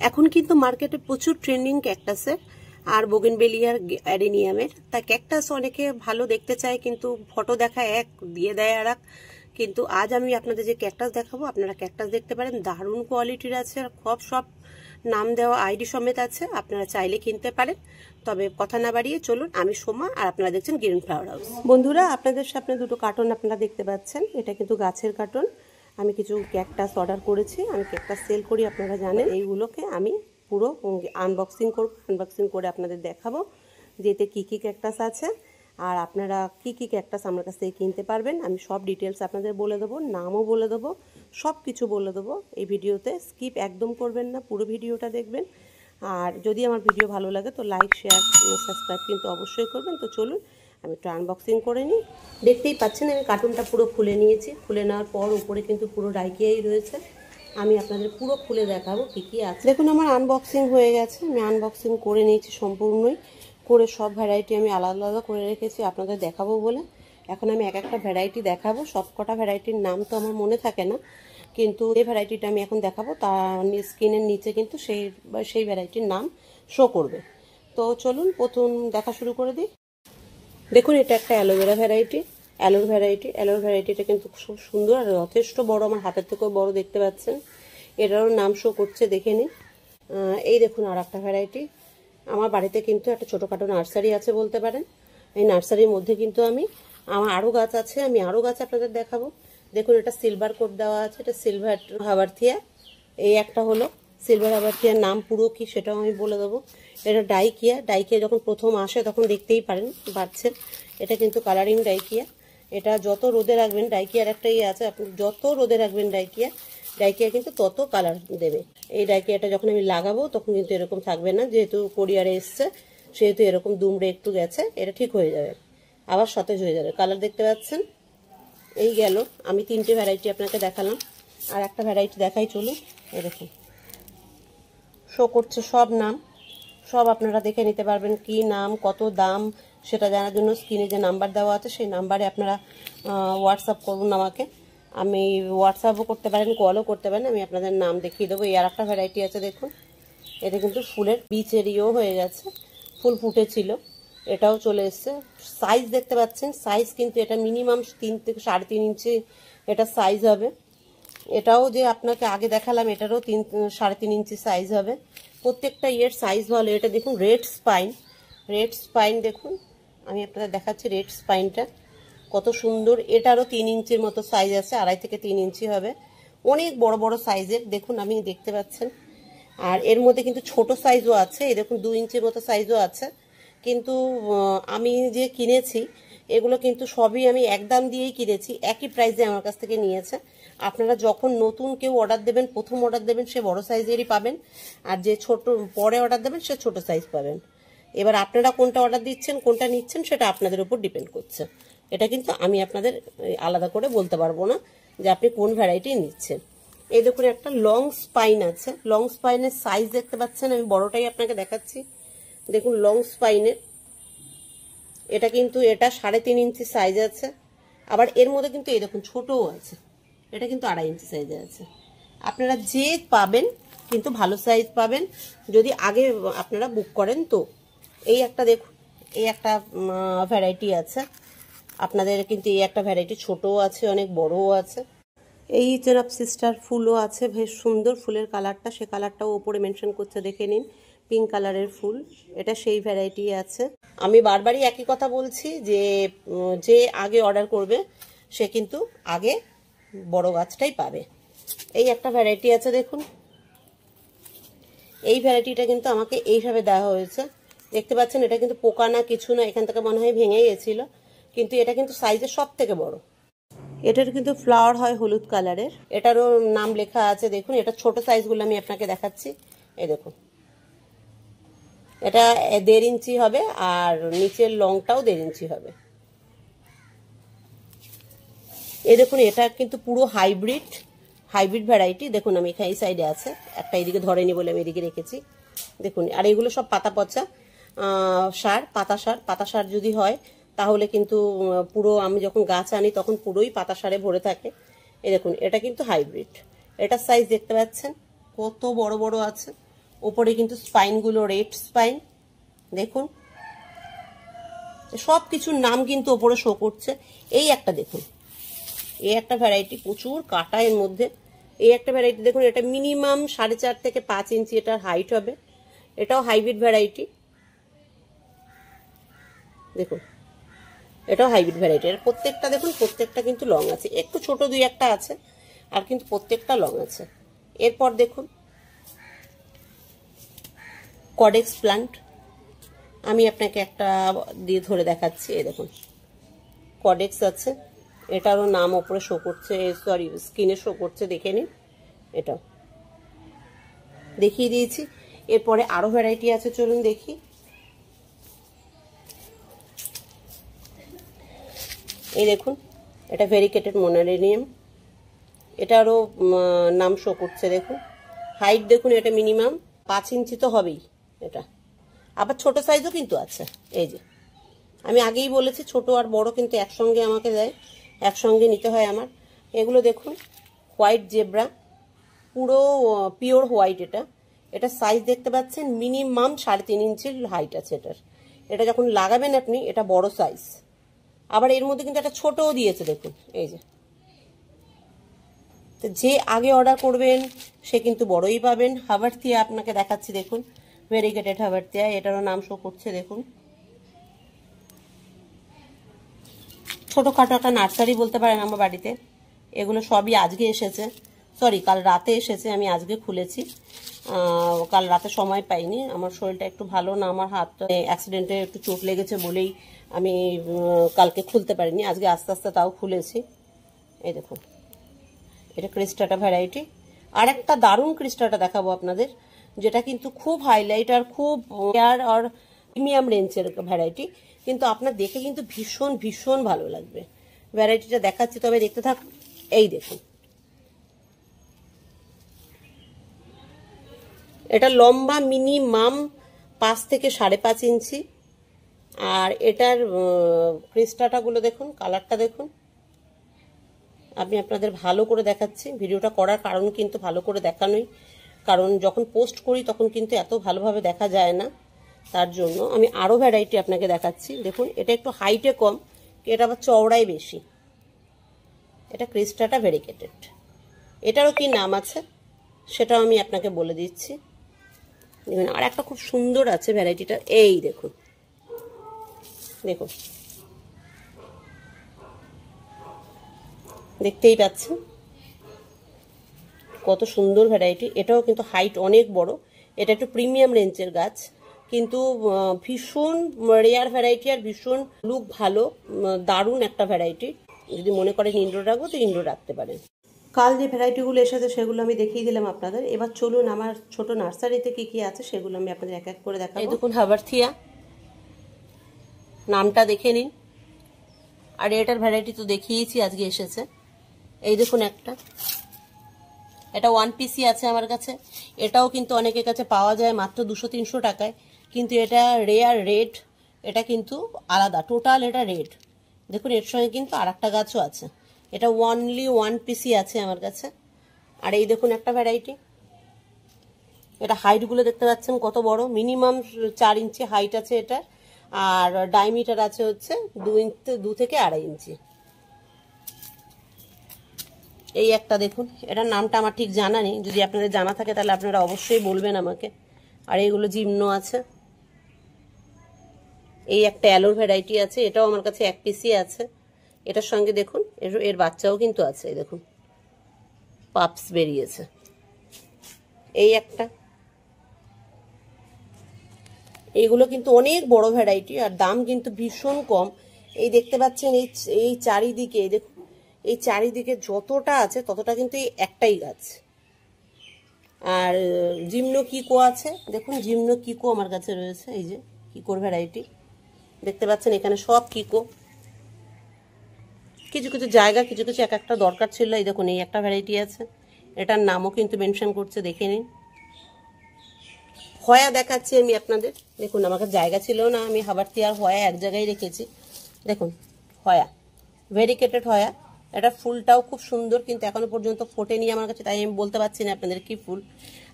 এখন কিন্তু মার্কেটে প্রচুর ট্রেন্ডিং ক্যাকটাসের আর বোগেনভেলিয়ার অ্যাডেনিয়ামের। তা ক্যাকটাস অনেকে ভালো দেখতে চায়, কিন্তু ফটো দেখা এক, দিয়ে দেয় আর এক। কিন্তু আজ আমি আপনাদের যে ক্যাকটাস দেখাবো, আপনারা ক্যাকটাস দেখতে পারেন, দারুণ কোয়ালিটির আছে আর সব নাম দেওয়া আইডি সমেত আছে, আপনারা চাইলে কিনতে পারেন। তবে কথা না বাড়িয়ে চলুন, আমি সোমা আর আপনারা দেখছেন গ্রিন ফ্লাওয়ার হাউস। বন্ধুরা, আপনাদের সামনে দুটো কার্টন আপনারা দেখতে পাচ্ছেন। এটা কিন্তু গাছের কার্টন। আমি কিছু ক্যাকটাস অর্ডার করেছি, আমি ক্যাকটাস সেল করি, আপনারা জানেন। এইগুলোকে আমি পুরো আনবক্সিং করব, আনবক্সিং করে আপনাদের দেখাবো যে এতে কী কী ক্যাকটাস আছে আর আপনারা কী কী ক্যাকটাস আমার কাছ থেকে কিনতে পারবেন। আমি সব ডিটেলস আপনাদের বলে দেবো, নামও বলে দেবো, সব কিছু বলে দেবো এই ভিডিওতে। স্কিপ একদম করবেন না, পুরো ভিডিওটা দেখবেন। আর যদি আমার ভিডিও ভালো লাগে তো লাইক, শেয়ার, সাবস্ক্রাইব কিন্তু অবশ্যই করবেন। তো চলুন আমি একটু আনবক্সিং করে নিই। দেখতেই পাচ্ছেন আমি কার্টুনটা পুরো খুলে নিয়েছি। খুলে নেওয়ার পর উপরে কিন্তু পুরো ডাইকিয়াই রয়েছে। আমি আপনাদের পুরো খুলে দেখাবো কী কী আছে। দেখুন আমার আনবক্সিং হয়ে গেছে, আমি আনবক্সিং করে নিয়েছি সম্পূর্ণই। করে সব ভ্যারাইটি আমি আলাদা আলাদা করে রেখেছি আপনাদের দেখাবো বলে। এখন আমি এক একটা ভ্যারাইটি দেখাবো। সব কটা ভ্যারাইটির নাম তো আমার মনে থাকে না, কিন্তু যে ভ্যারাইটিটা আমি এখন দেখাবো তার স্ক্রিনের নিচে কিন্তু সেই ভ্যারাইটির নাম শো করবে। তো চলুন প্রথম দেখা শুরু করে দিই। দেখুন এটা একটা অ্যালোভেরা ভ্যারাইটি। অ্যালোর ভ্যারাইটিটা কিন্তু খুব সুন্দর আর যথেষ্ট বড়, আমার হাতের থেকেও বড় দেখতে পাচ্ছেন। এটারও নাম শো করছে, দেখে নিন। এই দেখুন আর একটা ভ্যারাইটি। আমার বাড়িতে কিন্তু একটা ছোটোখাটো নার্সারি আছে বলতে পারেন। এই নার্সারির মধ্যে কিন্তু আমার আরও গাছ আছে, আমি আরও গাছ আপনাদের দেখাবো। দেখুন এটা সিলভার কোট দেওয়া আছে, এটা সিলভার হাবারথিয়া। এই একটা হলো সিলভার হাবারথিয়ার নাম পুরো কি সেটাও আমি বলে দেবো। এটা ডাইকিয়া যখন প্রথম আসে তখন দেখতেই পারেন বাড়ছে। এটা কিন্তু কালারিং ডাইকিয়া। এটা যত রোদে রাখবেন, ডাইকিয়ার একটা আছে, আপনি যত রোদে রাখবেন ডাইকিয়া কিন্তু তত কালার দেবে। এই ডাইকিয়াটা যখন আমি লাগাবো তখন কিন্তু এরকম থাকবে না, যেহেতু কোরিয়ারে এসছে সেহেতু এরকম দুমড়ে একটু গেছে, এটা ঠিক হয়ে যাবে, আবার সতেজ হয়ে যাবে। কালার দেখতে পাচ্ছেন। এই গেল, আমি তিনটে ভ্যারাইটি আপনাকে দেখালাম। আর একটা ভ্যারাইটি দেখাই চলুন। এই দেখুন শো করছে সব নাম, সব আপনারা দেখে নিতে পারবেন কি নাম, কত দাম সেটা জানার জন্য স্ক্রিনে যে নাম্বার দেওয়া আছে সেই নাম্বারে আপনারা হোয়াটসঅ্যাপ করুন আমাকে। আমি হোয়াটসঅ্যাপও করতে পারেন, কলও করতে পারেন, আমি আপনাদের নাম দেখিয়ে দেবো। এই আর একটা ভ্যারাইটি আছে দেখুন, এটা কিন্তু ফুলের বীজেরইও হয়ে গেছে, ফুল ফুটেছিল, এটাও চলে এসছে। সাইজ দেখতে পাচ্ছেন, সাইজ কিন্তু এটা মিনিমাম 3 থেকে 3.5 ইঞ্চি এটা সাইজ হবে। এটাও যে আপনাকে আগে দেখালাম এটারও 3-3.5 ইঞ্চি সাইজ হবে। প্রত্যেকটা ইয়ের সাইজ ভালো। এটা দেখুন রেড স্পাইন দেখুন, আমি আপনাদের দেখাচ্ছি রেড স্পাইনটা কত সুন্দর। এটারও 3 ইঞ্চির মতো সাইজ আছে, 2.5 থেকে 3 ইঞ্চি হবে, অনেক বড় বড় সাইজের দেখুন, আমি দেখতে পাচ্ছেন। আর এর মধ্যে কিন্তু ছোট সাইজও আছে, এই দেখুন 2 ইঞ্চির মতো সাইজও আছে। কিন্তু আমি যে কিনেছি এগুলো কিন্তু সবই আমি একদম দিয়েই কিনেছি, একই প্রাইসে আমার কাছ থেকে নিয়েছে। আপনারা যখন নতুন কেউ অর্ডার দেবেন, প্রথম অর্ডার দেবেন, সে বড় সাইজেরই পাবেন, আর যে ছোট পরে অর্ডার দেবেন সে ছোট সাইজ পাবেন। এবার আপনারা কোনটা অর্ডার দিচ্ছেন, কোনটা নিচ্ছেন সেটা আপনাদের উপর ডিপেন্ড করছে। এটা কিন্তু আমি আপনাদের আলাদা করে বলতে পারবো না যে আপনি কোন ভ্যারাইটি নিচ্ছেন। এই দেখুন একটা লং স্পাইন আছে, লং স্পাইনের সাইজ দেখতে পাচ্ছেন, আমি বড়টাই আপনাকে দেখাচ্ছি। দেখুন লং স্পাইনের এটা কিন্তু এটা 3.5 ইঞ্চি সাইজ আছে। আবার এর মধ্যে কিন্তু এই দেখুন ছোটও আছে, এটা কিন্তু 2.5 ইঞ্চি সাইজে আছে। আপনারা যে পাবেন কিন্তু ভালো সাইজ পাবেন যদি আগে আপনারা বুক করেন। তো এই একটা দেখুন, এই একটা ভ্যারাইটি আছে আপনাদের, কিন্তু এই একটা ভ্যারাইটি ছোটও আছে, অনেক বড়ও আছে। এই চেরাপ সিস্টার ফুলও আছে, বেশ সুন্দর ফুলের কালারটা, সে কালারটাও উপরে মেনশন করছে, দেখে নিন, পিঙ্ক কালারের ফুল। এটা সেই ভ্যারাইটি আছে। আমি বারবারই একই কথা বলছি যে আগে অর্ডার করবে সে কিন্তু আগে বড় গাছটাই পাবে। এই একটা ভ্যারাইটি আছে দেখুন, এই ভ্যারাইটিটা কিন্তু আমাকে এইভাবে দেওয়া হয়েছে, দেখতে পাচ্ছেন। এটা কিন্তু পোকা না কিছু না, এখান থেকে মনে হয় ভেঙে গেছিল, কিন্তু এটা কিন্তু সাইজে সব থেকে বড়। এটার কিন্তু ফ্লাওয়ার হয় হলুদ কালারের, এটারও নাম লেখা আছে দেখুন। এটা ছোট সাইজগুলো আমি আপনাকে দেখাচ্ছি। এই দেখুন এটা 1.5 ইঞ্চি হবে আর নিচের লংটাও 1.5 ইঞ্চি হবে। এই দেখুন এটা কিন্তু পুরো হাইব্রিড ভ্যারাইটি। দেখুন আমি এখানে এই সাইডে আছে একটা, এদিকে ধরেনি বলে আমি এদিকে রেখেছি দেখুন। আর এগুলো সব পাতা পচা সার, পাতা সার যদি হয় তাহলে কিন্তু পুরো, আমি যখন গাছ আনি তখন পুরোই পাতা সারে ভরে থাকে। এই দেখুন এটা কিন্তু হাইব্রিড। এটার সাইজ দেখতে পাচ্ছেন কত বড় বড় আছে, ওপরে কিন্তু স্পাইনগুলো রেড স্পাইন, দেখুন সব কিছুর নাম কিন্তু ওপরে শো করছে। এই একটা দেখুন, এই একটা ভ্যারাইটি, প্রচুর কাটা এর মধ্যে। এই একটা ভ্যারাইটি দেখুন, এটা মিনিমাম 4.5 থেকে 5 ইঞ্চি এটার হাইট হবে। এটাও হাইব্রিড ভ্যারাইটি, দেখুন এটাও হাইব্রিড ভ্যারাইটি। এর প্রত্যেকটা দেখুন, প্রত্যেকটা কিন্তু লং আছে, একটু ছোট দুই একটা আছে, আর কিন্তু প্রত্যেকটা লং আছে। এরপর দেখুন কডেক্স প্লান্ট, আমি আপনাকে একটা দিয়ে ধরে দেখাচ্ছি। এই দেখুন কডেক্স আছে, এটারও নাম ওপরে শো করছে, সরি স্ক্রিনে শো করছে, দেখে নিন। এটা দেখিয়ে দিয়েছি। এরপরে আরো ভ্যারাইটি আছে, চলুন দেখি। এই দেখুন এটা ভেরিকেটেড মোনালিনিয়াম, এটারও নাম শো করছে, দেখুন হাইট দেখুন, এটা মিনিমাম 5 ইঞ্চি তো হবেই। এটা আবার ছোট সাইজও কিন্তু আছে। এই যে আমি আগেই বলেছি ছোট আর বড় কিন্তু একসঙ্গে আমাকে দেয়, একসঙ্গে নিতে হয় আমার। এগুলো দেখুন হোয়াইট জেব্রা, পুরো পিওর হোয়াইট। এটা সাইজ দেখতে পাচ্ছেন মিনিমাম 3.5 ইঞ্চির হাইট আছে এটার। এটা যখন লাগাবেন আপনি, এটা বড় সাইজ। আবার এর মধ্যে কিন্তু একটা ছোটও দিয়েছে, দেখুন এই যে। তো যে আগে অর্ডার করবেন সে কিন্তু বড়ই পাবেন। হাভার্থিয়া আপনাকে দেখাচ্ছি, দেখুন ভেরিগেটেড হাভার্থিয়া, এটারও নাম শো করছে, দেখুন। ছোটখাটো একটা নার্সারি বলতে পারেন আমার বাড়িতে। এগুলো সবই আজকে এসেছে, সরি কাল রাতে এসেছে, আমি আজকে খুলেছি। কাল রাতে সময় পাইনি, আমার শরীরটা একটু ভালো না, আমার হাতটা অ্যাক্সিডেন্টে একটু চোট লেগেছে বলেই আমি কালকে খুলতে পারিনি। আজকে আস্তে আস্তে তাও খুলেছি। এই দেখুন এটা ক্রিস্টাটা ভ্যারাইটি। আর একটা দারুণ ক্রিস্টাটা দেখাবো আপনাদের, যেটা কিন্তু খুব হাইলাইট আর খুব কেয়ার আর প্রিমিয়াম রেঞ্জের ভ্যারাইটি, কিন্তু আপনার দেখে কিন্তু ভীষণ ভীষণ ভালো লাগবে। ভ্যারাইটিটা দেখাচ্ছি, তবে দেখতে থাক। এই দেখুন এটা লম্বা মিনিমাম 5 থেকে 5.5 ইঞ্চি। আর এটার ক্রিস্টাটাগুলো দেখুন, কালারটা দেখুন। আমি আপনাদের ভালো করে দেখাচ্ছি, ভিডিওটা করার কারণ কিন্তু ভালো করে দেখানোই, কারণ যখন পোস্ট করি তখন কিন্তু এত ভালোভাবে দেখা যায় না, তার জন্য আমি আরও ভ্যারাইটি আপনাকে দেখাচ্ছি। দেখুন এটা একটু হাইটে কম, এটা আবার চওড়াই বেশি। এটা ক্রিস্টাটা ভেরিকেটেড, এটারও কি নাম আছে সেটাও আমি আপনাকে বলে দিচ্ছি। দেখুন আর একটা খুব সুন্দর আছে ভ্যারাইটিটা, এই দেখুন, দেখুন দেখতেই পাচ্ছেন কত সুন্দর ভ্যারাইটি। এটাও কিন্তু হাইট অনেক বড়, এটা একটু প্রিমিয়াম রেঞ্জের গাছ, কিন্তু ভীষণ রেয়ার ভ্যারাইটি আর ভীষণ লুক ভালো, দারুণ একটা ভ্যারাইটি। যদি মনে করেন ইনডোর রাখবো তো ইনডোর রাখতে পারেন। কাল যে ভ্যারাইটিগুলো এসেছে সেগুলো আমি দেখিয়ে দিলাম আপনাদের। এবার চলুন আমার ছোট নার্সারিতে কি কি আছে সেগুলো আমি আপনাদের এক এক করে দেখাবো। এই দেখুন হাভার্থিয়া, নামটা দেখে নিন। আর এটার ভ্যারাইটি তো দেখিয়েছি, আজকে এসেছে। এই দেখুন একটা, এটা 1 পিসি আছে আমার কাছে। এটাও কিন্তু অনেকের কাছে পাওয়া যায় মাত্র 200-300 টাকায়, কিন্তু এটা রেয়ার রেড, এটা কিন্তু আলাদা টোটাল, এটা রেড। দেখুন এর সঙ্গে কিন্তু আর একটা গাছও আছে। এটা অনলি 1 পিসি আছে আমার কাছে। আর এই দেখুন একটা ভ্যারাইটি, এটা হাইটগুলো দেখতে পাচ্ছেন কত বড়, মিনিমাম 4 ইঞ্চি হাইট আছে এটা, আর ডায়ামিটার আছে হচ্ছে 2 থেকে 2.5 ইঞ্চি। এই একটা দেখুন, এটার নামটা আমার ঠিক জানা নেই, যদি আপনাদের জানা থাকে তাহলে আপনারা অবশ্যই বলবেন আমাকে। আর এইগুলো জিম্নো আছে। এই একটা অ্যালোর ভ্যারাইটি আছে, এটাও আমার কাছে 1 পিসি আছে। এটার সঙ্গে দেখুন এর বাচ্চাও কিন্তু আছে, দেখুন পাপস বেরিয়েছে। এই একটা, এইগুলো কিন্তু অনেক বড় ভ্যারাইটি আর দাম কিন্তু ভীষণ কম। এই দেখতে পাচ্ছেন এই চারিদিকে, দেখুন এই চারিদিকে যতটা আছে ততটা কিন্তু এই একটাই গাছ। আর জিমনো কিকো আছে, দেখুন জিমনো কিকো আমার কাছে রয়েছে। এই যে কিকোর ভ্যারাইটি দেখতে পাচ্ছেন, এখানে সব কিকো। কিছু কিছু জায়গা কিছু কিছু এক একটা দরকার ছিল। এই দেখুন এই একটা ভ্যারাইটি আছে, এটার নামও কিন্তু মেনশন করছে, দেখে নিন। হয়া দেখাচ্ছি আমি আপনাদের, দেখুন আমার কাছে জায়গা ছিল না, আমি হাভার্থিয়া আর হয়া এক জায়গায় রেখেছি। দেখুন হয়া, ভেরিকেটেড হয়া, এটা ফুলটাও খুব সুন্দর, কিন্তু এখনো পর্যন্ত ফোটেনি আমার কাছে, তাই আমি বলতে পারছি না আপনাদের কি ফুল।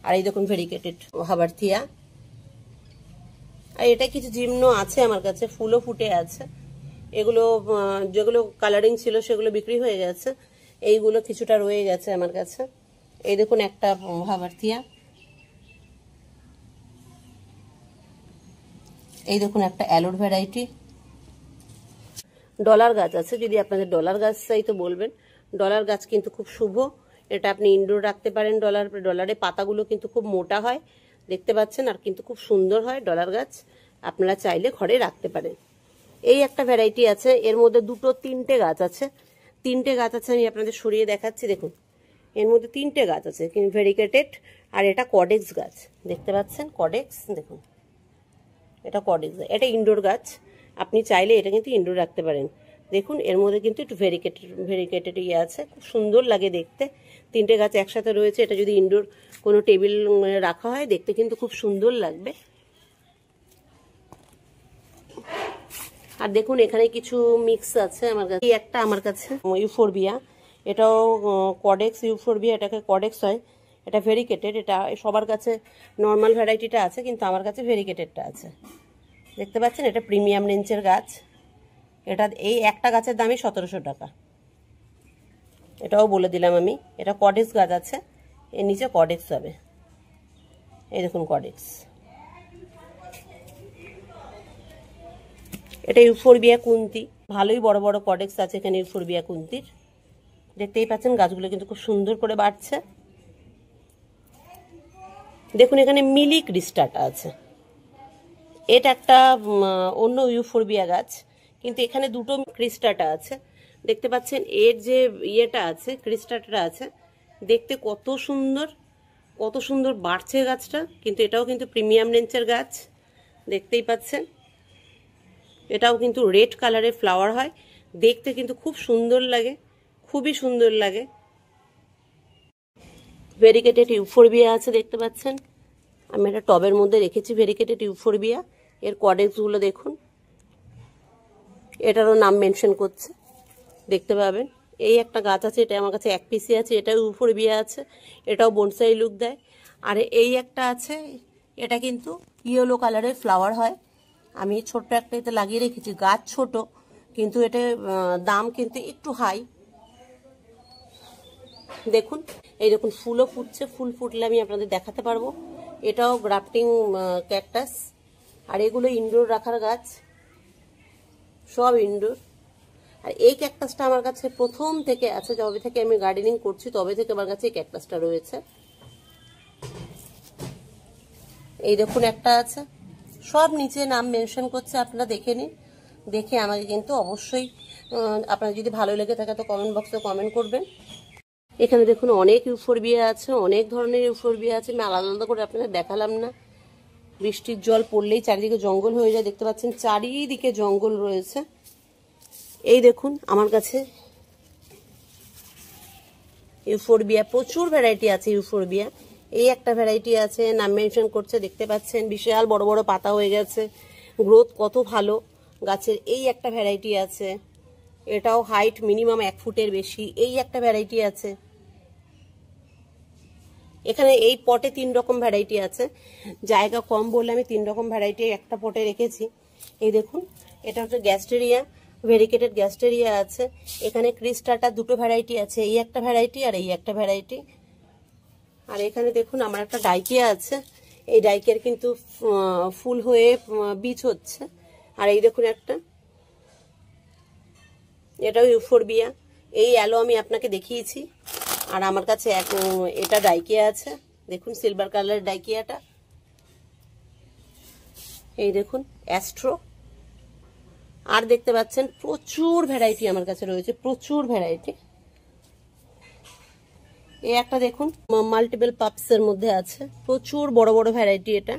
আর এই দেখুন ভেরিকেটেড হাবারথিয়া। আর এটা কিছু জিম্ন আছে আমার কাছে, ফুলও ফুটে আছে। এগুলো যেগুলো কালারিং ছিল সেগুলো বিক্রি হয়ে গেছে, এইগুলো কিছুটা রয়ে গেছে আমার কাছে। এই দেখুন একটা হাবারথিয়া, এই দেখুন একটা অ্যালোর ভ্যারাইটি। ডলার গাছ আছে, যদি আপনাদের ডলার গাছ চাই তো বলবেন। ডলার গাছ কিন্তু খুব শুভ, এটা আপনি ইনডোর রাখতে পারেন। ডলারের পাতাগুলো কিন্তু খুব মোটা হয়, দেখতে পাচ্ছেন, আর কিন্তু খুব সুন্দর হয় ডলার গাছ, আপনারা চাইলে ঘরে রাখতে পারেন। এই একটা ভ্যারাইটি আছে, এর মধ্যে তিনটে গাছ আছে। তিনটে গাছ আছে, আমি আপনাদের সরিয়ে দেখাচ্ছি। দেখুন এর মধ্যে তিনটে গাছ আছে, কিন্তু ভেরিকেটেড। আর এটা কডেক্স গাছ, দেখতে পাচ্ছেন কডেক্স, দেখুন এটা কডেক্স, এটা ইনডোর গাছ, আপনি চাইলে এটা কিন্তু ইনডোর রাখতে পারেন। দেখুন এর মধ্যে কিন্তু একটু ভেরিকেটেড ইয়ে আছে, খুব সুন্দর লাগে দেখতে। তিনটে গাছ একসাথে রয়েছে, এটা যদি ইনডোর কোনো টেবিল রাখা হয় দেখতে কিন্তু খুব সুন্দর লাগবে। আর দেখুন এখানে কিছু মিক্স আছে আমার কাছে। এই একটা আমার কাছে ইউফোরবিয়া, এটাও কডেক্স ইউফোরবিয়া, এটাকে কডেক্স হয়। এটা ভেরিকেটেড, এটা সবার কাছে নর্মাল ভ্যারাইটিটা আছে, কিন্তু আমার কাছে ভেরিকেটেডটা আছে, দেখতে পাচ্ছেন। এটা প্রিমিয়াম রেঞ্জের গাছ, এটা এই একটা গাছের দামই 1700 টাকা, এটাও বলে দিলাম আমি। এটা কডেক্স গাছ আছে, এর নিচে কডেক্স হবে, এই দেখুন কডেক্স। এটা ইউফোরবিয়া কুন্তি, ভালোই বড় বড় কডেক্স আছে এখানে ইউফোরবিয়া কুন্তির, দেখতেই পাচ্ছেন গাছগুলো কিন্তু খুব সুন্দর করে বাড়ছে। দেখুন এখানে মিলি ক্রিস্টাটা আছে, এটা একটা অন্য ইউফোরবিয়া গাছ, কিন্তু এখানে দুটো ক্রিস্টাটা আছে, দেখতে পাচ্ছেন। এর যে ইয়েটা আছে, ক্রিস্টাটা আছে, দেখতে কত সুন্দর, কত সুন্দর বাড়ছে গাছটা। কিন্তু এটাও কিন্তু প্রিমিয়াম রেঞ্জের গাছ, দেখতেই পাচ্ছেন। এটাও কিন্তু রেড কালারের ফ্লাওয়ার হয়, দেখতে কিন্তু খুব সুন্দর লাগে, খুবই সুন্দর লাগে। ভেরিকেটেড ইউফোরবিয়া আছে, দেখতে পাচ্ছেন। আমি একটা টবের মধ্যে রেখেছি ভেরিকেটেড ইউফোরবিয়া। এর কডেক্সগুলো দেখুন, এটারও নাম মেনশন করছে, দেখতে পাবেন। এই একটা গাছ আছে, এটা আমার কাছে এক পিসি আছে, এটাও ইউফোরবিয়া আছে, এটাও বনসাই লুক দেয়। আর এই একটা আছে, এটা কিন্তু ইয়েলো কালারের ফ্লাওয়ার হয়। আমি ছোট্ট একটা এতে লাগিয়ে রেখেছি, গাছ ছোট, কিন্তু এটা দাম কিন্তু একটু হাই। দেখুন এই দেখুন ফুলও ফুটছে, ফুল ফুটলে আমি আপনাদের দেখাতে পারবো। এটাও গ্রাফটিং ক্যাকটাস, আর এগুলো ইনডোর রাখার গাছ, সব ইনডোর। আর এই ক্যাকটাসটা আমার কাছে প্রথম থেকে আছে, যবে থেকে আমি গার্ডেনিং করছি তবে থেকে আমার কাছে এই ক্যাকটাসটা রয়েছে। এই দেখুন একটা আছে, সব নিচে নাম মেনশন করছে, আপনারা দেখে নিন, দেখে আমাকে কিন্তু অবশ্যই আপনাদের যদি ভালো লেগে থাকে তো কমেন্ট বক্সে কমেন্ট করবেন। এখানে দেখুন অনেক ইউফোরবিয়া আছে, অনেক ধরনের ইউফোরবিয়া আছে, আমি আলাদা আলাদা করে আপনাদের দেখালাম না। বৃষ্টির জল পড়লেই চারিদিকে জঙ্গল হয়ে যায়, দেখতে পাচ্ছেন চারিদিকে জঙ্গল রয়েছে। এই দেখুন আমার কাছে ইউফোরবিয়া প্রচুর ভ্যারাইটি আছে। ইউফোরবিয়া এই একটা ভ্যারাইটি আছে, নাম মেনশন করছে, দেখতে পাচ্ছেন বিশাল বড় বড় পাতা হয়ে গেছে, গ্রোথ কত ভালো গাছের। এই একটা ভ্যারাইটি আছে, এটাও হাইট মিনিমাম 1 ফুটের বেশি। এই একটা ভ্যারাইটি আছে। এখানে এই পটে 3 রকম ভ্যারাইটি আছে, জায়গা কম বলে আমি 3 রকম ভ্যারাইটি একটা পটে রেখেছি। এই দেখুন এটা হচ্ছে গ্যাস্টেরিয়া, ভেরিকেটেড গ্যাস্টেরিয়া আছে। এখানে ক্রিস্টাটা দুটো ভ্যারাইটি আছে, এই একটা ভ্যারাইটি আর এই একটা ভ্যারাইটি। আর এখানে দেখুন আমার একটা ডাইকিয়া আছে, এই ডাইকিয়ার কিন্তু ফুল হয়ে বীজ হচ্ছে। আর এই দেখুন একটা, এটাও ইউফোরবিয়া। এই অ্যালো আমি আপনাকে দেখিয়েছি। আর আমার কাছে এটা ডাইকিয়া আছে, দেখুন সিলভার কালারের ডাইকিয়াটা। এই দেখুন অ্যাস্ট্রো। আর দেখতে পাচ্ছেন প্রচুর ভ্যারাইটি আমার কাছে রয়েছে, প্রচুর ভ্যারাইটি। এই একটা দেখুন মাল্টিপল পাপসের মধ্যে আছে, প্রচুর বড় বড় ভ্যারাইটি এটা।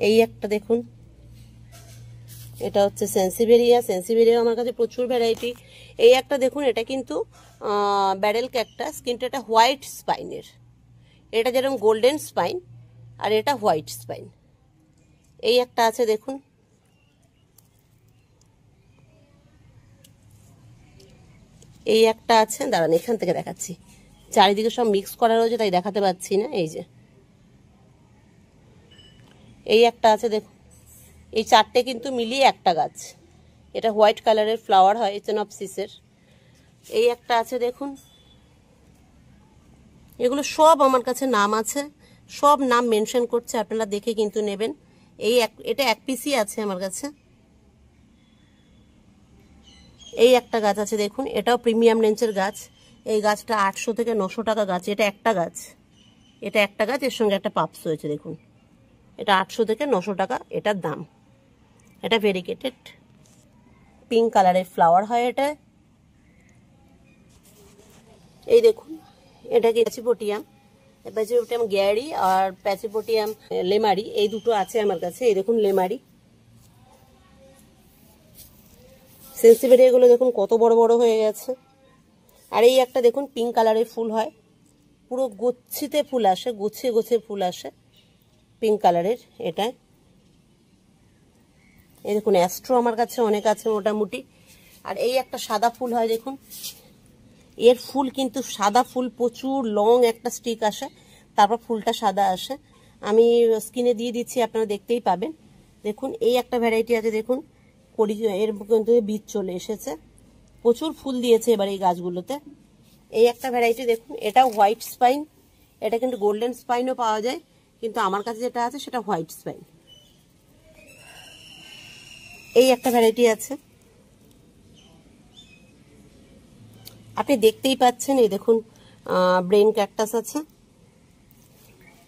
এই একটা দেখুন, এটা হচ্ছে সেন্সিভেরিয়া, সেন্সিভেরিয়া আমার কাছে প্রচুর ভ্যারাইটি। এই একটা দেখুন, এটা কিন্তু ব্যারেল ক্যাকটাস, কিন্তু এটা হোয়াইট স্পাইনের। এটা যেরকম গোল্ডেন স্পাইন, আর এটা হোয়াইট স্পাইন। এই একটা আছে দেখুন, এই একটা আছে, দাঁড়ান এখান থেকে দেখাচ্ছি। চারিদিকে সব মিক্স করা রয়েছে তাই দেখাতে পাচ্ছি না। এই যে এই একটা আছে দেখুন, এই চারটে কিন্তু মিলিয়ে একটা গাছ। এটা হোয়াইট কালারের ফ্লাওয়ার হয় এচেনপসিসের। এই একটা আছে দেখুন, এগুলো সব আমার কাছে নাম আছে, সব নাম মেনশন করছে, আপনারা দেখে কিন্তু নেবেন। এটা এক পিসই আছে আমার কাছে। এই একটা গাছ আছে দেখুন, এটাও প্রিমিয়াম রেঞ্জের গাছ। এই গাছটা 800 থেকে 900 টাকা গাছ। এটা একটা গাছ, এটা একটা গাছ, এর সঙ্গে একটা পাপস হয়েছে দেখুন। এটা 800 থেকে 900 টাকা এটার দাম। এটা ভেরিগেটেড পিঙ্ক কালারের ফ্লাওয়ার হয় এটা। এই দেখুন, এটা কি প্যাচিপোটিয়াম, প্যাচিপোটিয়াম গ্যারি আর প্যাচিপোটিয়াম লেমারি, এই দুটো আছে আমার কাছে। এই দেখুন লেমারি, সেন্সিভেরিয়াগুলো দেখুন কত বড় বড় হয়ে গেছে। আর এই একটা দেখুন পিঙ্ক কালারের ফুল হয়, পুরো গুচ্ছিতে ফুল আসে, গুছিয়ে গুছিয়ে ফুল আসে পিঙ্ক কালারের। এটা এই দেখুন অ্যাস্ট্রো আমার কাছে অনেক আছে মোটামুটি। আর এই একটা সাদা ফুল হয় দেখুন, এর ফুল কিন্তু সাদা ফুল, প্রচুর লং একটা স্টিক আসে, তারপর ফুলটা সাদা আসে। আমি স্ক্রিনে দিয়ে দিচ্ছি, আপনারা দেখতেই পাবেন। দেখুন এই একটা ভ্যারাইটি আছে দেখুন, এর কিন্তু বীজ চলে এসেছে, প্রচুর ফুল দিয়েছে এবার এই গাছগুলোতে। এই একটা ভ্যারাইটি দেখুন, এটা হোয়াইট স্পাইন, এটা কিন্তু গোল্ডেন স্পাইনও পাওয়া যায়, কিন্তু আমার কাছে যেটা আছে সেটা হোয়াইট স্পাইন। এই একটা ভ্যারাইটি আছে, আপনি দেখতেই পাচ্ছেন। এই দেখুন ব্রেন ক্যাকটাস আছে,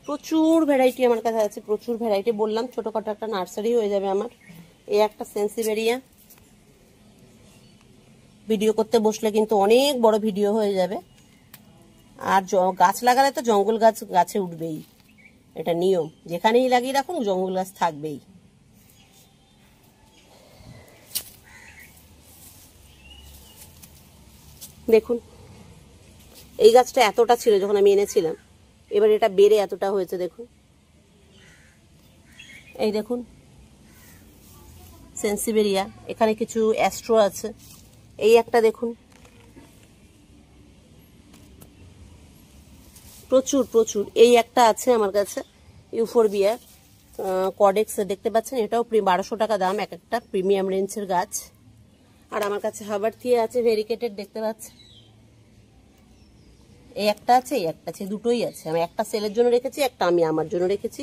প্রচুর ভ্যারাইটি আমার কাছে আছে, প্রচুর ভ্যারাইটি। বললাম ছোটখাটো একটা নার্সারি হয়ে যাবে আমার। এই একটা সেন্সিভেরিয়া, ভিডিও করতে বসলে কিন্তু অনেক বড় ভিডিও হয়ে যাবে। আর গাছ লাগালে তো জঙ্গল গাছ গাছে উঠবেই, এটা নিয়ম, যেখানেই লাগিয়ে রাখুন জঙ্গল গাছ থাকবেই। দেখুন এই গাছটা এতটা ছিল যখন আমি এনেছিলাম, এবার এটা বেড়ে এতটা হয়েছে দেখুন। এই দেখুন সেন্সিভেরিয়া, এখানে কিছু অ্যাস্ট্রো আছে। এই একটা দেখুন, প্রচুর প্রচুর। এই একটা আছে আমার কাছে ইউফোরবিয়া কডেক্স, দেখতে পাচ্ছেন, এটাও 1200 টাকা দাম এক একটা, প্রিমিয়াম রেঞ্জের গাছ। আর আমার কাছে হাবারথিয়া আছে ভেরিকেটেড, দেখতে পাচ্ছেন। এই একটা আছে, এই একটা আছে, দুটোই আছে। আমি একটা সেলের জন্য রেখেছি, একটা আমি আমার জন্য রেখেছি।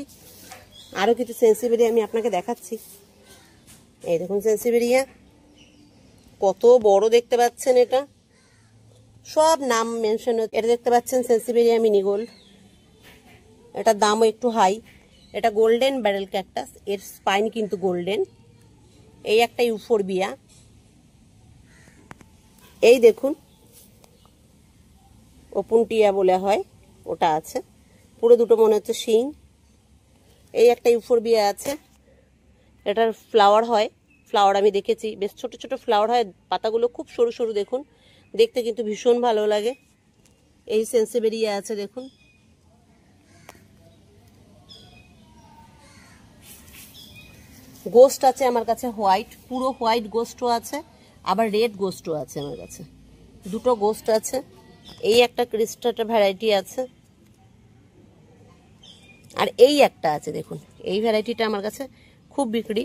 আরও কিছু সেন্সিভেরিয়া আমি আপনাকে দেখাচ্ছি। এই দেখুন সেন্সিভেরিয়া কত বড়, দেখতে পাচ্ছেন, এটা সব নাম মেনশন। এটা দেখতে পাচ্ছেন সেন্সিভেরিয়া মিনিগোল্ড, এটার দামও একটু হাই। এটা গোল্ডেন ব্যারেল ক্যাকটাস, এর স্পাইন কিন্তু গোল্ডেন। এই একটা ইউফোরবিয়া, এই দেখুন ওপেন টিয়া বলে হয়, ওটা আছে, পুরো দুটো মনে হচ্ছে শিং। এই একটা ইউফোরবিয়া আছে, এটার ফ্লাওয়ার হয়, ফ্লাওয়ার আমি দেখেছি, বেশ ছোট ছোট ফ্লাওয়ার হয়, পাতাগুলো খুব সরু সরু, দেখুন দেখতে কিন্তু ভীষণ ভালো লাগে। এই সেন্সিভেরিয়া আছে দেখুন। গোস্ট আছে আমার কাছে হোয়াইট, পুরো হোয়াইট গোস্টও আছে, আবার রেড গোস্টও আছে আমার কাছে, দুটো গোস্ট আছে। এই একটা ক্রিস্টাটা ভ্যারাইটি আছে, আর এই একটা আছে দেখুন, এই ভ্যারাইটিটা আমার কাছে খুব বিক্রি,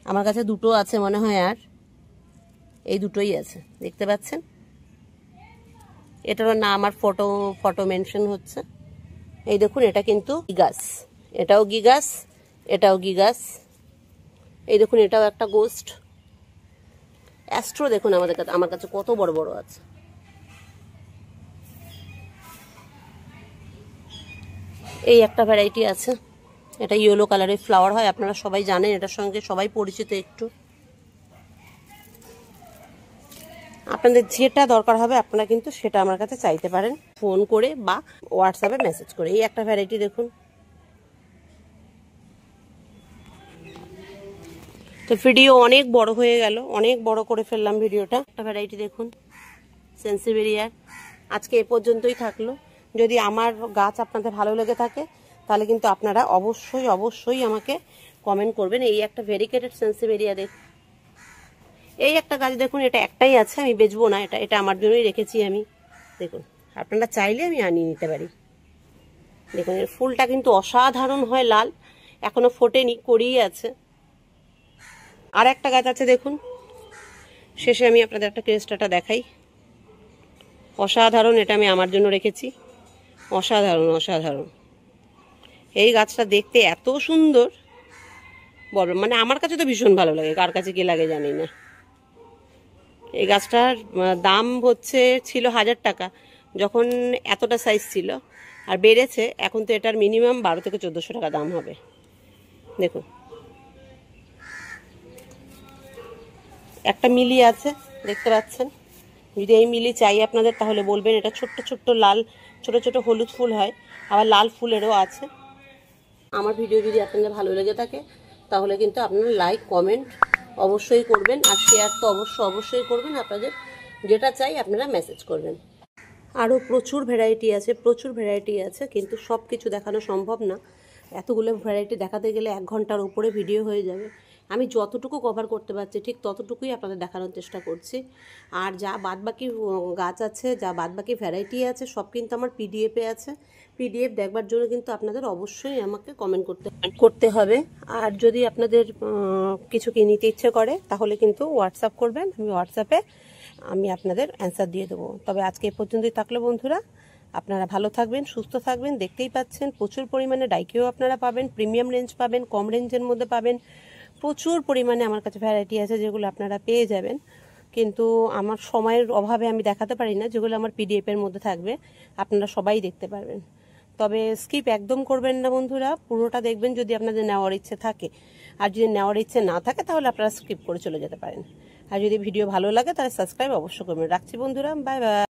আমার কাছে দুটো আছে মনে হয়, আর এই দুটোই আছে, দেখতে পাচ্ছেন। এটারও নাম আমার ফটো মেনশন হচ্ছে। এই দেখুন এটা কিন্তু গিগাস, এটাও গিগাস, এটাও গিগাস। এই দেখুন এটাও একটা গোস্ট। অ্যাস্ট্রো দেখুন আমার কাছে কত বড় বড় আছে। এই একটা ভ্যারাইটি আছে, এটা ইয়েলো কালারের ফ্লাওয়ার হয়, আপনারা সবাই জানেন, এটার সঙ্গে সবাই পরিচিত একটু। আপনাদের যেটা দরকার হবে আপনারা কিন্তু সেটা আমার কাছে চাইতে পারেন ফোন করে বা হোয়াটসঅ্যাপে মেসেজ করে। এই একটা ভ্যারাইটি দেখুন। তো ভিডিও অনেক বড় হয়ে গেল, অনেক বড় করে ফেললাম ভিডিওটা। একটা ভ্যারাইটি দেখুন সেন্সিভেরিয়ার। আজকে এ পর্যন্তই থাকলো। যদি আমার গাছ আপনাদের ভালো লেগে থাকে তাহলে কিন্তু আপনারা অবশ্যই অবশ্যই আমাকে কমেন্ট করবেন। এই একটা ভেরিকেটেড সেন্সিভেরিয়া দেখুন। এই একটা গাছ দেখুন, এটা একটাই আছে, আমি বেচবো না, এটা আমার জন্যই রেখেছি আমি। দেখুন আপনারা চাইলে আমি আনিয়ে নিতে পারি। দেখুন এর ফুলটা কিন্তু অসাধারণ হয়, লাল, এখনো ফোটেনি, করেই আছে। আর একটা গাছ আছে দেখুন, শেষে আমি আপনাদের একটা ক্রেস্টাটা দেখাই। অসাধারণ, এটা আমি আমার জন্য রেখেছি। অসাধারণ অসাধারণ, এই গাছটা দেখতে এত সুন্দর বলবো, মানে আমার কাছে তো ভীষণ ভালো লাগে, কার কাছে কি লাগে জানি না। এই গাছটার দাম ছিল 1000 টাকা যখন এতটা সাইজ ছিল, আর বেড়েছে, এখন তো এটার মিনিমাম 12 থেকে 1400 টাকা দাম হবে। দেখুন একটা মিলি আছে, দেখতে পাচ্ছেন। যদি এই মিলি চাই আপনাদের তাহলে বলবেন। এটা ছোট্ট ছোট্ট লাল ছোট ছোট হলুদ ফুল হয়, আবার লাল ফুলেরও আছে। আমার ভিডিও যদি আপনাদের ভালো লেগে থাকে তাহলে কিন্তু আপনারা লাইক কমেন্ট অবশ্যই করবেন, আর শেয়ার তো অবশ্যই করবেন। আপনাদের যেটা চাই আপনারা মেসেজ করবেন। আরও প্রচুর ভ্যারাইটি আছে, কিন্তু সব কিছু দেখানো সম্ভব না। এতগুলো ভ্যারাইটি দেখাতে গেলে 1 ঘন্টার উপরে ভিডিও হয়ে যাবে। আমি যতটুকু কভার করতে পারছি ঠিক ততটুকুই আপনাদের দেখানোর চেষ্টা করছি। আর যা বাদবাকি গাছ আছে, যা বাদবাকি ভ্যারাইটি আছে, সব কিন্তু আমার পিডিএফে আছে। পিডিএফ দেখবার জন্য কিন্তু আপনাদের অবশ্যই আমাকে কমেন্ট করতে হবে। আর যদি আপনাদের কিছু নিতে ইচ্ছে করে তাহলে কিন্তু হোয়াটসঅ্যাপ করবেন, আমি আপনাদের অ্যান্সার দিয়ে দেবো। তবে আজকে এই পর্যন্তই থাকলো বন্ধুরা। আপনারা ভালো থাকবেন, সুস্থ থাকবেন। দেখতেই পাচ্ছেন প্রচুর পরিমাণে ডাইকেও আপনারা পাবেন, প্রিমিয়াম রেঞ্জ পাবেন, কম রেঞ্জের মধ্যে পাবেন। প্রচুর পরিমাণে আমার কাছে ভ্যারাইটি আছে যেগুলো আপনারা পেয়ে যাবেন, কিন্তু আমার সময়ের অভাবে আমি দেখাতে পারি না। যেগুলো আমার পিডিএফের মধ্যে থাকবে আপনারা সবাই দেখতে পারবেন। তবে স্কিপ একদম করবেন না বন্ধুরা, পুরোটা দেখবেন যদি আপনাদের নেওয়ার ইচ্ছে থাকে। আর যদি নেওয়ার ইচ্ছে না থাকে তাহলে আপনারা স্কিপ করে চলে যেতে পারেন। আর যদি ভিডিও ভালো লাগে তাহলে সাবস্ক্রাইব অবশ্যই করবেন। রাখছি বন্ধুরা, বাই বাই।